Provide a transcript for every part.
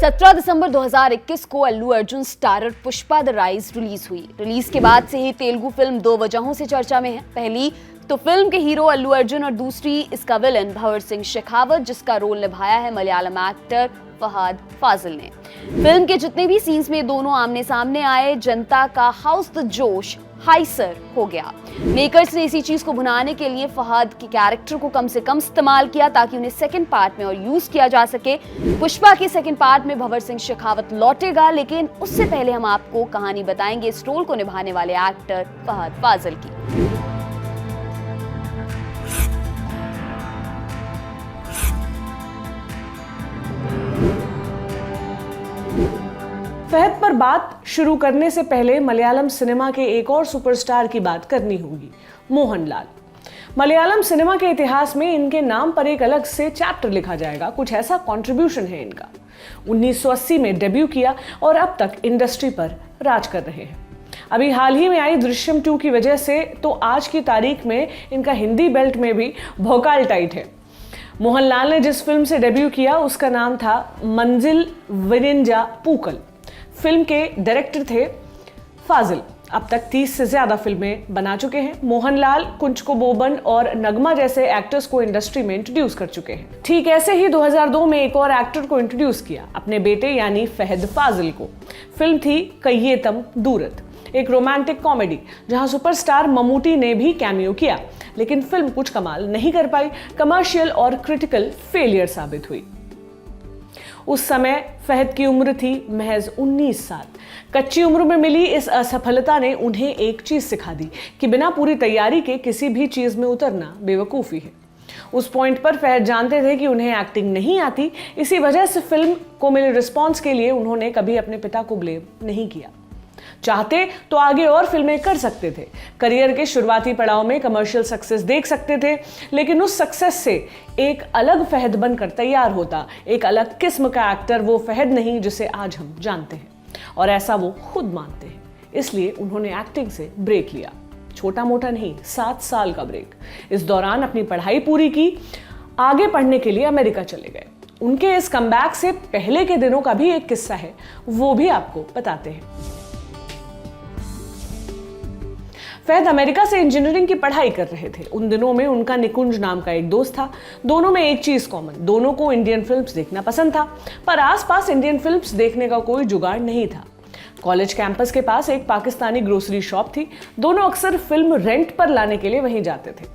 17 दिसंबर 2021 को Allu Arjun starrer Pushpa the rise release हुई। रिलीज के बाद से ही तेलुगु फिल्म दो वजहों से चर्चा में है। पहली तो फिल्म के हीरो अल्लू अर्जुन और दूसरी इसका विलन भंवर सिंह शेखावत, जिसका रोल निभाया है मलयालम एक्टर फहद फाजिल ने। फिल्म के जितने भी सीन्स में दोनों आमने सामने आए, जनता का हाउस द जोश हाई सर हो गया। मेकर्स ने इसी चीज को भुनाने के लिए फहद के कैरेक्टर को कम से कम इस्तेमाल किया ताकि उन्हें सेकंड पार्ट में और यूज किया जा सके। पुष्पा के सेकंड पार्ट में भंवर सिंह शेखावत लौटेगा, लेकिन उससे पहले हम आपको कहानी बताएंगे इस रोल को निभाने वाले एक्टर फहद फाजिल की। फहद पर बात शुरू करने से पहले मलयालम सिनेमा के एक और सुपरस्टार की बात करनी होगी, मोहनलाल। मलयालम सिनेमा के इतिहास में इनके नाम पर एक अलग से चैप्टर लिखा जाएगा। कुछ ऐसा कंट्रीब्यूशन है इनका। 1980 में डेब्यू किया और अब तक इंडस्ट्री पर राज कर रहे हैं। अभी हाल ही में आई दृश्यम 2 की वजह से तो आज की तारीख में इनका हिंदी बेल्ट में भी भौकाल टाइट है। मोहनलाल ने जिस फिल्म से डेब्यू किया उसका नाम था मंजिल विरिंजा पूकल। फिल्म के डायरेक्टर थे फाजिल। अब तक 30 से ज्यादा फिल्में बना चुके हैं। मोहनलाल कुंचको बोबन और नगमा जैसे एक्टर्स को इंडस्ट्री में इंट्रोड्यूस कर चुके हैं। ठीक ऐसे ही 2002 में एक और एक्टर को इंट्रोड्यूस किया, अपने बेटे यानी फहद फाजिल को। फिल्म थी कय्येतम दूरत, एक रोमांटिक कॉमेडी जहां सुपरस्टार ममूटी ने भी कैमियो किया, लेकिन फिल्म कुछ कमाल नहीं कर पाई। कमर्शियल और क्रिटिकल फेलियर साबित हुई। उस समय फहद की उम्र थी महज 19 साल। कच्ची उम्र में मिली इस असफलता ने उन्हें एक चीज सिखा दी कि बिना पूरी तैयारी के किसी भी चीज में उतरना बेवकूफ़ी है। उस पॉइंट पर फहद जानते थे कि उन्हें एक्टिंग नहीं आती। इसी वजह से फिल्म को मिले रिस्पॉन्स के लिए उन्होंने कभी अपने पिता को ब्लेम नहीं किया। चाहते तो आगे और फिल्में कर सकते थे, करियर के शुरुआती पड़ाव में कमर्शियल सक्सेस देख सकते थे, लेकिन उस सक्सेस से एक अलग फहद बनकर तैयार होता, एक अलग किस्म का एक्टर, वो फहद नहीं जिसे आज हम जानते हैं। और ऐसा वो खुद मानते हैं। इसलिए उन्होंने एक्टिंग से ब्रेक लिया, छोटा मोटा नहीं, 7 साल का ब्रेक। इस दौरान अपनी पढ़ाई पूरी की, आगे पढ़ने के लिए अमेरिका चले गए। उनके इस कमबैक से पहले के दिनों का भी एक किस्सा है, वो भी आपको बताते हैं। फहद अमेरिका से इंजीनियरिंग की पढ़ाई कर रहे थे। उन दिनों में उनका निकुंज नाम का एक दोस्त था। दोनों में एक चीज कॉमन, दोनों को इंडियन फिल्म्स देखना पसंद था, पर आसपास इंडियन फिल्म्स देखने का कोई जुगाड़ नहीं था। कॉलेज कैंपस के पास एक पाकिस्तानी ग्रोसरी शॉप थी। दोनों अक्सर फिल्म रेंट पर लाने के लिए वहीं जाते थे।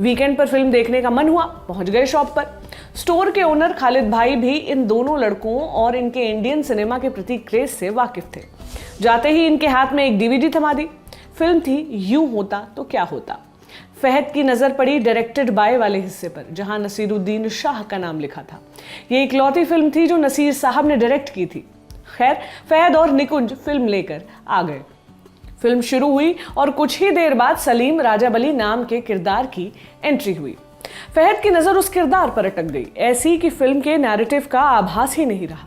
वीकेंड पर फिल्म देखने का मन हुआ, पहुंच गए शॉप पर। स्टोर के ओनर खालिद भाई भी इन दोनों लड़कों और इनके इंडियन सिनेमा के प्रति क्रेज से वाकिफ थे। जाते ही इनके हाथ में एक डीवीडी थमा दी। फिल्म थी यूं होता तो क्या होता। फहद की नजर पड़ी डायरेक्टेड बाय वाले हिस्से पर, जहां नसीरुद्दीन शाह का नाम लिखा था। ये इकलौती फिल्म थी जो नसीर साहब ने डायरेक्ट की थी। खैर, फहद और निकुंज फिल्म लेकर आ गए। फिल्म शुरू हुई और कुछ ही देर बाद सलीम राजाबली नाम के किरदार की एंट्री हुई। फहद की नजर उस किरदार पर अटक गई, ऐसी कि फिल्म के नैरेटिव का आभास ही नहीं रहा।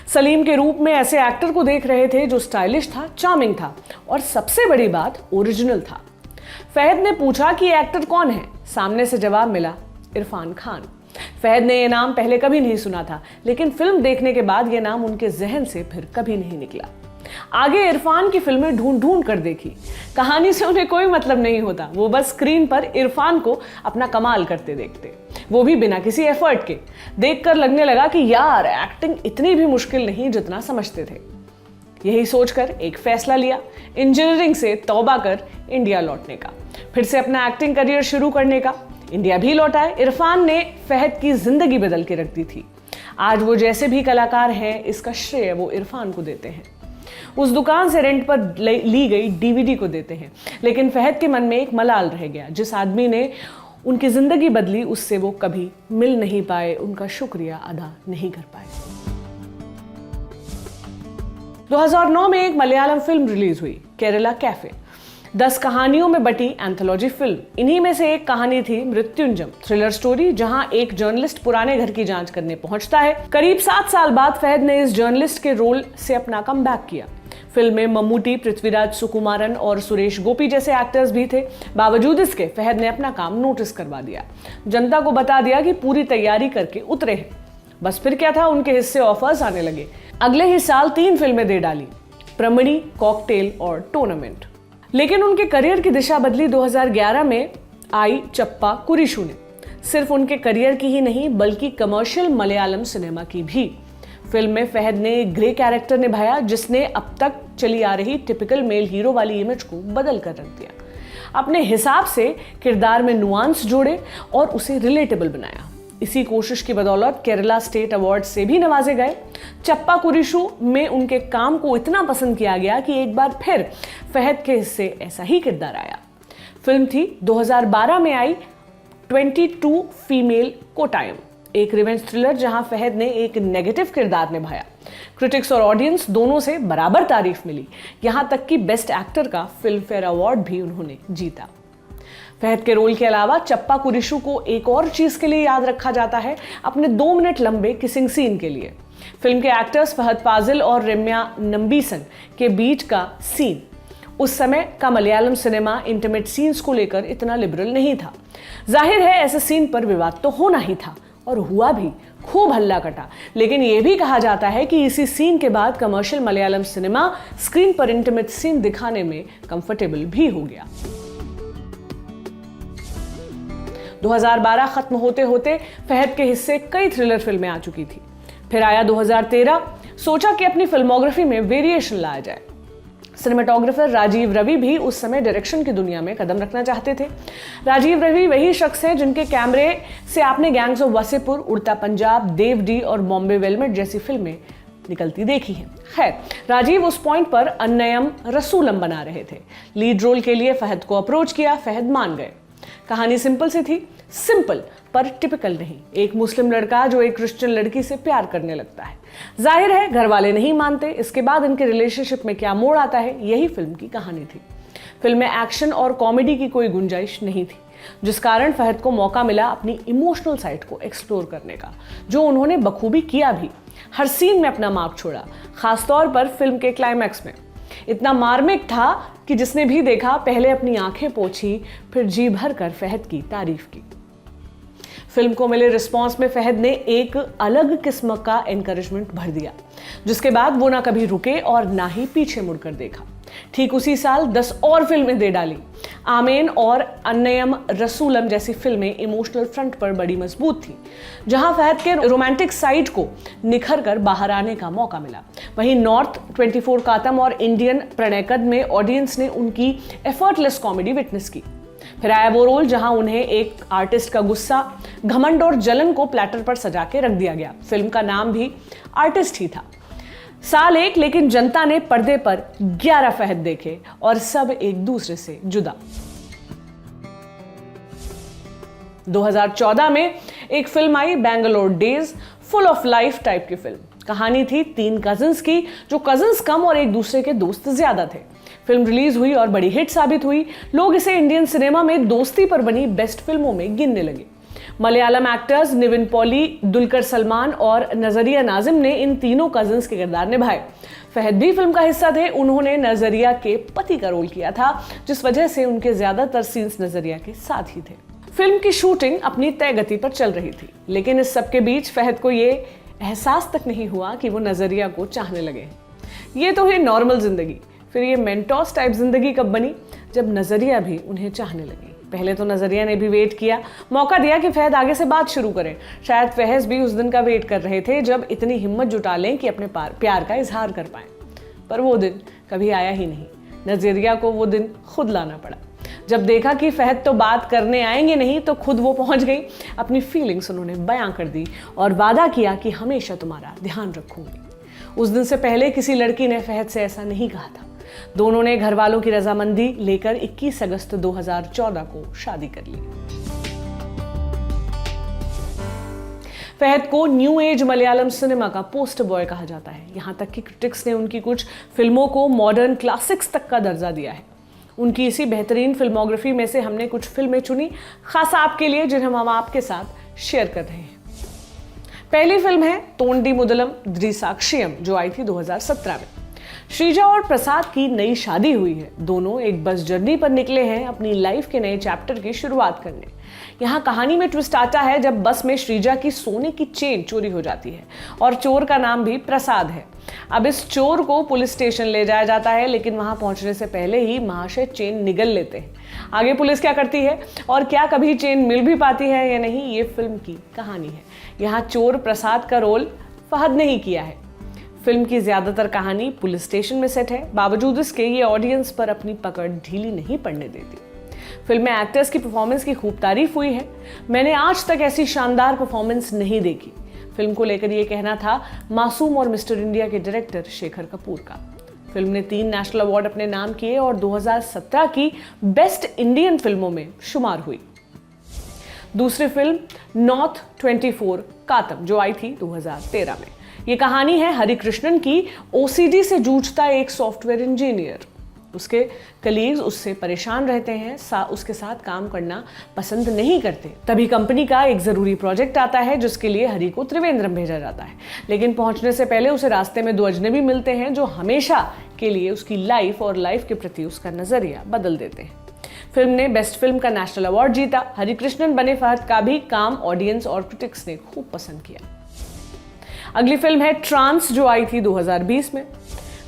सलीम के रूप में ऐसे एक्टर को देख रहे थे जो स्टाइलिश था, चार्मिंग था और सबसे बड़ी बात ओरिजिनल था। फहद ने पूछा कि एक्टर कौन है। सामने से जवाब मिला, इरफान खान। फहद ने यह नाम पहले कभी नहीं सुना था, लेकिन फिल्म देखने के बाद यह नाम उनके जहन से फिर कभी नहीं निकला। आगे इरफान की फिल्में ढूंढ ढूंढ कर देखी। कहानी से उन्हें कोई मतलब नहीं होता, वो बस स्क्रीन पर इरफान को अपना कमाल करते देखते, वो भी बिना किसी एफर्ट के। देखकर लगने लगा कि यार, एक्टिंग इतनी भी मुश्किल नहीं जितना समझते थे। यही सोचकर एक फैसला लिया, इंजीनियरिंग से तौबा कर इंडिया लौटने का, फिर से अपना एक्टिंग करियर शुरू करने का। इंडिया भी लौट आए। इरफान ने फहद की जिंदगी बदल के रख दी थी। आज वो जैसे भी कलाकार हैं, इसका श्रेय वो इरफान को देते हैं। उस दुकान से रेंट पर ली गई डीवीडी को देते हैं। लेकिन फहद के मन में एक मलाल रह गया। जिस आदमी ने उनकी जिंदगी बदली, उससे वो कभी मिल नहीं पाए, उनका शुक्रिया अदा नहीं कर पाए। 2009 में एक मलयालम फिल्म रिलीज हुई, केरला कैफे। 10 कहानियों में बटी एंथोलॉजी फिल्म। इन्हीं में से एक कहानी थी मृत्युंजम, थ्रिलर स्टोरी जहां एक जर्नलिस्ट पुराने घर की जांच करने पहुंचता है। करीब 7 साल बाद फहद ने इस जर्नलिस्ट के रोल से अपना कमबैक किया। फिल्म में मम्मूटी, पृथ्वीराज सुकुमारन और सुरेश गोपी जैसे एक्टर्स भी थे। बावजूद इसके फहद ने अपना काम नोटिस करवा दिया, जनता को बता दिया कि पूरी तैयारी करके उतरे हैं। बस फिर क्या था, उनके हिस्से ऑफर्स आने लगे। अगले ही साल 3 फिल्में दे डाली, प्रमणी, कॉकटेल और टूर्नामेंट। लेकिन उनके करियर की दिशा बदली 2011 में आई चप्पा कुरिशु ने। सिर्फ उनके करियर की ही नहीं बल्कि कमर्शियल मलयालम सिनेमा की भी। फिल्म में फहद ने एक ग्रे कैरेक्टर निभाया जिसने अब तक चली आ रही टिपिकल मेल हीरो वाली इमेज को बदल कर रख दिया। अपने हिसाब से किरदार में नुआंस जोड़े और उसे रिलेटेबल बनाया। इसी कोशिश की बदौलत केरला स्टेट अवार्ड से भी नवाजे गए। चप्पा कुरिशु में उनके काम को इतना पसंद किया गया कि एक बार फिर फहद के हिस्से ऐसा ही किरदार आया। फिल्म थी 2012 में आई 22 फीमेल कोटायम, एक रिवेंज थ्रिलर जहां फहद ने एक नेगेटिव किरदार निभाया। क्रिटिक्स और ऑडियंस दोनों से बराबर तारीफ मिली, यहां तक कि बेस्ट एक्टर का फिल्म फेयर अवार्ड भी उन्होंने जीता। फहद के रोल के अलावा चप्पा कुरिशु को एक और चीज के लिए याद रखा जाता है, अपने 2 मिनट लंबे किसिंग सीन के लिए। फिल्म के एक्टर्स फहद फाजिल और रम्या नंबीसन के बीच का सीन, उस समय का मलयालम सिनेमा इंटीमेट सीन्स को लेकर इतना लिबरल नहीं था। जाहिर है ऐसे सीन पर विवाद तो होना ही था और हुआ भी, खूब हल्ला कटा। लेकिन यह भी कहा जाता है कि इसी सीन के बाद कमर्शियल मलयालम सिनेमा स्क्रीन पर इंटीमेट सीन दिखाने में कंफर्टेबल भी हो गया। 2012 खत्म होते होते फहद के हिस्से कई थ्रिलर फिल्में आ चुकी थी। फिर आया 2013, सोचा कि अपनी फिल्मोग्राफी में वेरिएशन लाया जाए। सिनेमेटोग्राफर राजीव रवि भी उस समय डायरेक्शन की दुनिया में कदम रखना चाहते थे। राजीव रवि वही शख्स हैं जिनके कैमरे से आपने गैंग्स ऑफ वासेपुर, उड़ता पंजाब, देव डी और बॉम्बे वेलवेट जैसी फिल्में निकलती देखी हैं। खैर, राजीव उस पॉइंट पर अन्नयम रसूलम बना रहे थे। लीड रोल के लिए फहद को अप्रोच किया, फहद मान गए। कहानी सिंपल सी थी, सिंपल पर टिपिकल नहीं। एक मुस्लिम लड़का जो एक क्रिश्चियन लड़की से प्यार करने लगता है। जाहिर है घर वाले नहीं मानते, इसके बाद इनके रिलेशनशिप में क्या मोड़ आता है, यही फिल्म की कहानी थी। फिल्म में एक्शन और कॉमेडी की कोई गुंजाइश नहीं थी, जिस कारण फहद को मौका मिला अपनी इमोशनल साइड को एक्सप्लोर करने का, जो उन्होंने बखूबी किया भी। हर सीन में अपना मार्क छोड़ा, खासतौर पर फिल्म के क्लाइमैक्स में। इतना मार्मिक था कि जिसने भी देखा पहले अपनी आंखें पोंछी, फिर जी भर कर फहद की तारीफ की। फिल्म को मिले रिस्पांस में फहद ने एक अलग किस्म का एनकरेजमेंट भर दिया, जिसके बाद वो ना कभी रुके और ना ही पीछे मुड़कर देखा। ठीक उसी साल 10 और फिल्में दे डाली। आमेन और अन्नयम रसूलम जैसी फिल्में इमोशनल फ्रंट पर बड़ी मजबूत थी, जहां फहद के रोमांटिक साइड को निखर कर बाहर आने का मौका मिला। वहीं नॉर्थ, 24 कातम और इंडियन प्रणयकद में ऑडियंस ने उनकी एफर्टलेस कॉमेडी विटनेस की। फिर आया वो रोल जहां उन्हें एक आर्टिस्ट का गुस्सा, घमंड और जलन को प्लेटर पर सजा के रख दिया गया। फिल्म का नाम भी आर्टिस्ट ही था। साल एक, लेकिन जनता ने पर्दे पर 11 फहद देखे और सब एक दूसरे से जुदा। 2014 में एक film I, Bangalore days, full of life type की फिल्म। कहानी थी 3 कजिन्स की, जो कजिन्स कम और एक दूसरे के दोस्त ज्यादा थे। फिल्म रिलीज हुई और बड़ी हिट साबित हुई। लोग इसे इंडियन सिनेमा में दोस्ती पर बनी बेस्ट फिल्मों में गिनने लगे। मलयालम एक्टर्स निविन पॉली, दुलकर सलमान और नजरिया नाजिम ने इन तीनों कजिन्स के किरदार निभाए। फहद भी फिल्म का हिस्सा थे। उन्होंने नजरिया के पति का रोल किया था, जिस वजह से उनके ज्यादातर सीन्स नजरिया के साथ ही थे। फिल्म की शूटिंग अपनी तय गति पर चल रही थी, लेकिन इस सबके बीच फहद को ये एहसास तक नहीं हुआ कि वो नजरिया को चाहने लगे। ये तो है नॉर्मल जिंदगी। फिर ये मेंटोस टाइप जिंदगी कब बनी, जब नजरिया भी उन्हें चाहने लगी। पहले तो नजरिया ने भी वेट किया, मौका दिया कि फहद आगे से बात शुरू करें। शायद फहद भी उस दिन का वेट कर रहे थे जब इतनी हिम्मत जुटा लें कि अपने प्यार का इजहार कर पाएं। पर वो दिन कभी आया ही नहीं। नजरिया को वो दिन खुद लाना पड़ा। जब देखा कि फहद तो बात करने आएंगे नहीं, तो खुद वो पहुंच गई। अपनी फीलिंग्स उन्होंने बयां कर दी और वादा किया कि हमेशा तुम्हारा ध्यान रखूंगी। उस दिन से पहले किसी लड़की ने फहद से ऐसा नहीं कहा था। दोनों ने घर वालों की रजामंदी लेकर 21 अगस्त 2014 को शादी कर ली। फहद को न्यू एज मलयालम सिनेमा का पोस्टर बॉय कहा जाता है। यहां तक कि क्रिटिक्स ने उनकी कुछ फिल्मों को मॉडर्न क्लासिक्स तक का दर्जा दिया है। उनकी इसी बेहतरीन फिल्मोग्राफी में से हमने कुछ फिल्में चुनी, खास आपके लिए, जिन्हें हम आपके साथ शेयर कर रहे हैं। पहली फिल्म है तोंडी मुदलम द्रिसाक्षियम, जो आई थी 2017 में। श्रीजा और प्रसाद की नई शादी हुई है। दोनों एक बस जर्नी पर निकले हैं अपनी लाइफ के नए चैप्टर की शुरुआत करने। यहाँ कहानी में ट्विस्ट आता है जब बस में श्रीजा की सोने की चेन चोरी हो जाती है और चोर का नाम भी प्रसाद है। अब इस चोर को पुलिस स्टेशन ले जाया जाता है, लेकिन वहां पहुंचने से पहले ही महाशय चेन निगल लेते हैं। आगे पुलिस क्या करती है और क्या कभी चेन मिल भी पाती है या नहीं, ये फिल्म की कहानी है। यहाँ चोर प्रसाद का रोल फहद ने ही किया है। फिल्म की ज्यादातर कहानी पुलिस स्टेशन में सेट है, बावजूद इसके ये ऑडियंस पर अपनी पकड़ ढीली नहीं पड़ने देती। फिल्म में एक्टर्स की परफॉर्मेंस की खूब तारीफ हुई है। मैंने आज तक ऐसी शानदार परफॉर्मेंस नहीं देखी। फिल्म को लेकर ये कहना था मासूम और मिस्टर इंडिया के डायरेक्टर शेखर कपूर का। फिल्म ने 3 नेशनल अवार्ड अपने नाम किए और 2017 की बेस्ट इंडियन फिल्मों में शुमार हुई। दूसरी फिल्म नॉर्थ 24 कातम जो आई थी 2013 में। ये कहानी है हरिकृष्णन की। ओसीडी से जूझता एक सॉफ्टवेयर इंजीनियर, उसके कलीग्स उससे परेशान रहते हैं, उसके साथ काम करना पसंद नहीं करते। तभी कंपनी का एक ज़रूरी प्रोजेक्ट आता है जिसके लिए हरि को त्रिवेंद्रम भेजा जाता है, लेकिन पहुंचने से पहले उसे रास्ते में 2 अजनबी मिलते हैं जो हमेशा के लिए उसकी लाइफ और लाइफ के प्रति उसका नज़रिया बदल देते हैं। फिल्म ने बेस्ट फिल्म का नेशनल अवार्ड जीता। हरिकृष्णन बने फहद का भी काम ऑडियंस और क्रिटिक्स ने खूब पसंद किया। अगली फिल्म है ट्रांस जो आई थी 2020 में।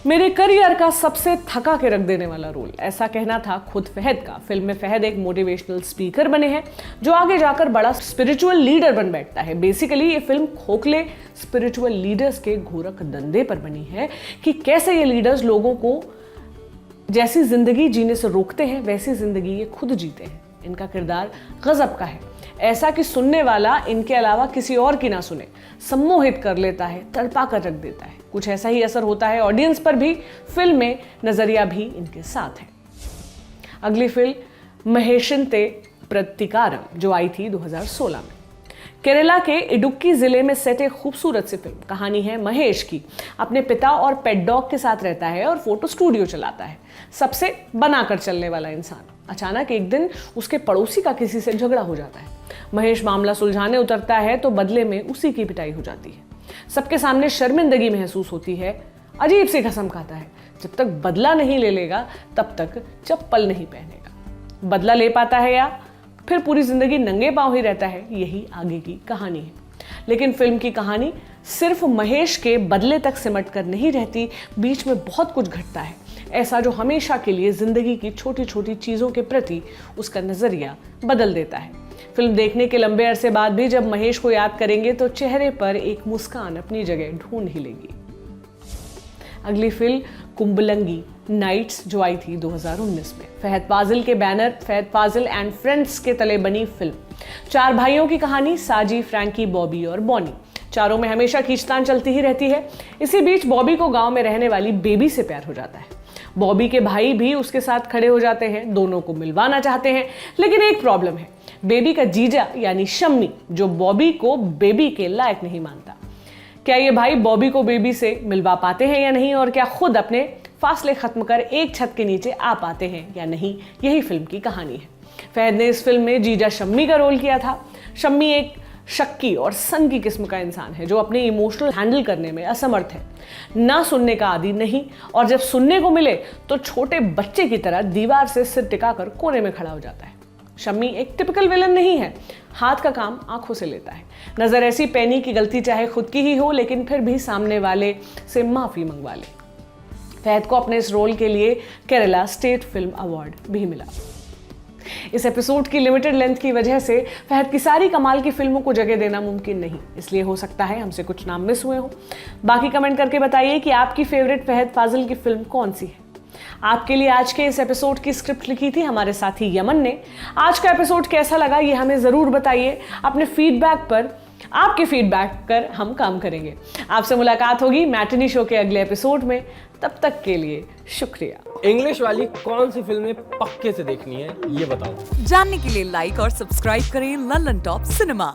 मेरे करियर का सबसे थका के रख देने वाला रोल, ऐसा कहना था खुद फहद का। फिल्म में फहद एक मोटिवेशनल स्पीकर बने हैं जो आगे जाकर बड़ा स्पिरिचुअल लीडर बन बैठता है। बेसिकली ये फिल्म खोखले स्पिरिचुअल लीडर्स के घोरक धंधे पर बनी है कि कैसे ये लीडर्स लोगों को जैसी जिंदगी जीने से रोकते हैं वैसी जिंदगी ये खुद जीते हैं। इनका किरदार गजब का है, ऐसा कि सुनने वाला इनके अलावा किसी और की ना सुने, सम्मोहित कर लेता है, तड़पा कर रख देता है। कुछ ऐसा ही असर होता है ऑडियंस पर भी। फिल्म में नजरिया भी इनके साथ है। अगली फिल्म महेशंते प्रतिकारम जो आई थी 2016 में। केरला के इडुक्की जिले में सेट एक खूबसूरत सी फिल्म। कहानी है महेश की। अपने पिता और पेट डॉग के साथ रहता है और फोटो स्टूडियो चलाता है, सबसे बनाकर चलने वाला इंसान। अचानक एक दिन उसके पड़ोसी का किसी से झगड़ा हो जाता है। महेश मामला सुलझाने उतरता है तो बदले में उसी की पिटाई हो जाती है। सबके सामने शर्मिंदगी महसूस होती है। अजीब सी कसम खाता है, जब तक बदला नहीं ले लेगा तब तक चप्पल नहीं पहनेगा। बदला ले पाता है या फिर पूरी जिंदगी नंगे पांव ही रहता है, यही आगे की कहानी है। लेकिन फिल्म की कहानी सिर्फ महेश के बदले तक सिमट कर नहीं रहती, बीच में बहुत कुछ घटता है ऐसा जो हमेशा के लिए जिंदगी की छोटी छोटी चीजों के प्रति उसका नजरिया बदल देता है। फिल्म देखने के लंबे अरसे बाद भी जब महेश को याद करेंगे तो चेहरे पर एक मुस्कान अपनी जगह ढूंढ ही लेगी। अगली फिल्म कुंबलंगी नाइट्स जो आई थी 2019 में। फहद फाजिल के banner Fahadh Faasil and friends के तले बनी फिल्म। 4 भाइयों की कहानी, साजी, फ्रैंकी, बॉबी और बॉनी। चारों में हमेशा खींचतान चलती ही रहती है। इसी बीच बॉबी को गांव में रहने वाली बेबी से प्यार हो जाता है। बॉबी के भाई भी उसके साथ खड़े हो जाते हैं, दोनों को मिलवाना चाहते हैं। लेकिन एक प्रॉब्लम है, बेबी का जीजा यानी शम्मी जो बॉबी को बेबी के लायक नहीं मानता। क्या ये भाई बॉबी को बेबी से मिलवा पाते हैं या नहीं, और क्या खुद अपने फासले खत्म कर एक छत के नीचे आ पाते हैं या नहीं, यही फिल्म की कहानी है। फहद ने इस फिल्म में जीजा शम्मी का रोल किया था। शम्मी एक शक्की और सन की किस्म का इंसान है जो अपने इमोशनल हैंडल करने में असमर्थ है, ना सुनने का आदी नहीं, और जब सुनने को मिले तो छोटे बच्चे की तरह दीवार से सिर टिकाकर कोने में खड़ा हो जाता है। शम्मी एक टिपिकल विलन नहीं है, हाथ का काम आंखों से लेता है। नजर ऐसी पैनी की गलती चाहे खुद की ही हो, लेकिन फिर भी सामने वाले से माफी मंगवा ले। फहद को अपने इस रोल के लिए केरला स्टेट फिल्म अवार्ड भी मिला। इस एपिसोड की लिमिटेड लेंथ की वजह से फहद की सारी कमाल की फिल्मों को जगह देना मुमकिन नहीं, इसलिए हो सकता है हमसे कुछ नाम मिस हुए हो। बाकी कमेंट करके बताइए कि आपकी फेवरेट फहद फाजिल की फिल्म कौन सी है। आपके लिए आज के इस एपिसोड की स्क्रिप्ट लिखी थी हमारे साथी यमन ने। आज का एपिसोड कैसा लगा ये हमें जरूर बताइए। अपने फीडबैक पर, आपके फीडबैक पर हम काम करेंगे। आपसे मुलाकात होगी मैटिनी शो के अगले एपिसोड में। तब तक के लिए शुक्रिया। इंग्लिश वाली कौन सी फिल्में पक्के से देखनी है ये बताओ। जानने के लिए लाइक और सब्सक्राइब करें लल्लन टॉप सिनेमा।